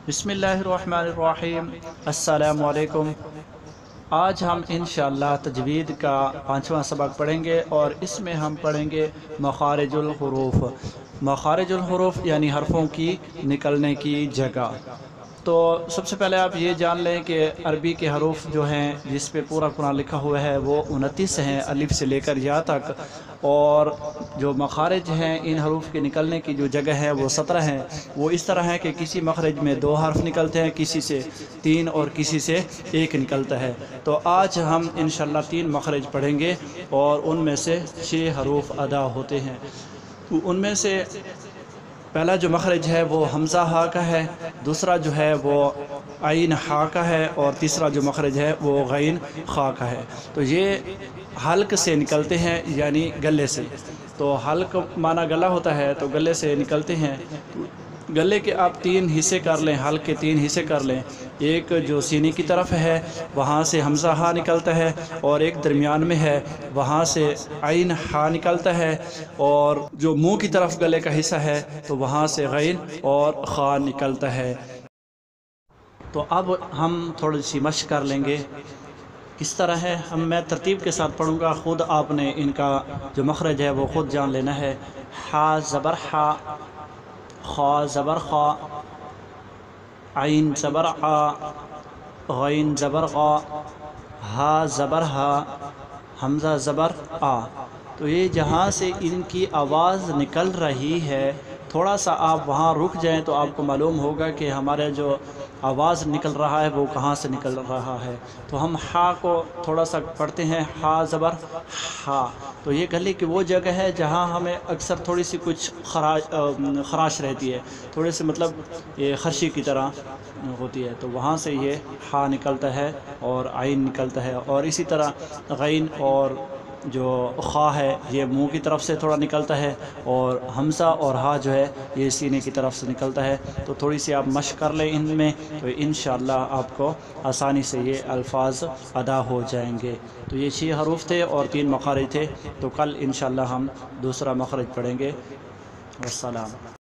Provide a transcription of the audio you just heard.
بسم اللہ الرحمن الرحیم، السلام علیکم۔ آج ہم انشاءاللہ تجوید کا 5واں سبق پڑھیں گے اور اس میں ہم پڑھیں گے مخارج الحروف۔ مخارج الحروف یعنی حرفوں کی نکلنے کی جگہ۔ تو سب سے پہلے آپ یہ جان لیں کہ عربی کے حروف جو ہیں جس پہ پورا قرآن لکھا ہوا ہے وہ 29 ہیں، الف سے لے کر یا تک، اور جو مخارج ہیں ان حروف کے نکلنے کی جو جگہ ہے وہ 17 ہیں۔ وہ اس طرح ہے کہ کسی مخرج میں 2 حرف نکلتے ہیں، کسی سے 3 اور کسی سے 1 نکلتا ہے۔ تو آج ہم انشاءاللہ 3 مخرج پڑھیں گے اور ان میں سے 6 حروف ادا ہوتے ہیں۔ ان میں سے پہلا جو مخرج ہے وہ حمزہ ہا کا ہے، دوسرا جو ہے وہ عین ہا کا ہے، اور تیسرا جو مخرج ہے وہ غین خا کا ہے۔ تو یہ حلق سے نکلتے ہیں یعنی گلے سے۔ تو حلق معنی گلا ہوتا ہے، تو گلے سے نکلتے ہیں۔ گلے کے آپ 3 حصے کر لیں، حلق کے 3 حصے کر لیں۔ ایک جو سینے کی طرف ہے وہاں سے حمزہ ہا نکلتا ہے، اور ایک درمیان میں ہے وہاں سے عین ہا نکلتا ہے، اور جو منہ کی طرف گلے کا حصہ ہے تو وہاں سے غین اور خا نکلتا ہے۔ تو اب ہم تھوڑی سی مشق کر لیں گے۔ کس طرح ہے میں ترتیب کے ساتھ پڑھوں گا، خود آپ نے ان کا جو مخرج ہے وہ خود جان لینا ہے۔ ہا زبر ہا، خا زبر خا، عین زبر آ، غین زبر غا، ہا زبر ہا، حمزہ زبر آ۔ تو یہ جہاں سے ان کی آواز نکل رہی ہے تھوڑا سا آپ وہاں رک جائیں تو آپ کو معلوم ہوگا کہ ہمارے جو آواز نکل رہا ہے وہ کہاں سے نکل رہا ہے۔ تو ہم ہا کو تھوڑا سا پڑھتے ہیں، ہا زبر ہا۔ تو یہ گلے کی وہ جگہ ہے جہاں ہمیں اکثر تھوڑی سی کچھ خراش رہتی ہے، تھوڑے سے مطلب یہ خرشی کی طرح ہوتی ہے، تو وہاں سے یہ ہا نکلتا ہے اور عین نکلتا ہے۔ اور اسی طرح غین اور جو خا ہے یہ منہ کی طرف سے تھوڑا نکلتا ہے، اور حمزہ اور ہا جو ہے یہ سینے کی طرف سے نکلتا ہے۔ تو تھوڑی سی آپ مشق کر لیں ان میں، تو انشاءاللہ آپ کو آسانی سے یہ الفاظ ادا ہو جائیں گے۔ تو یہ 6 حروف تھے اور 3 مخارج تھے۔ تو کل انشاءاللہ ہم دوسرا مخرج پڑھیں گے۔ والسلام۔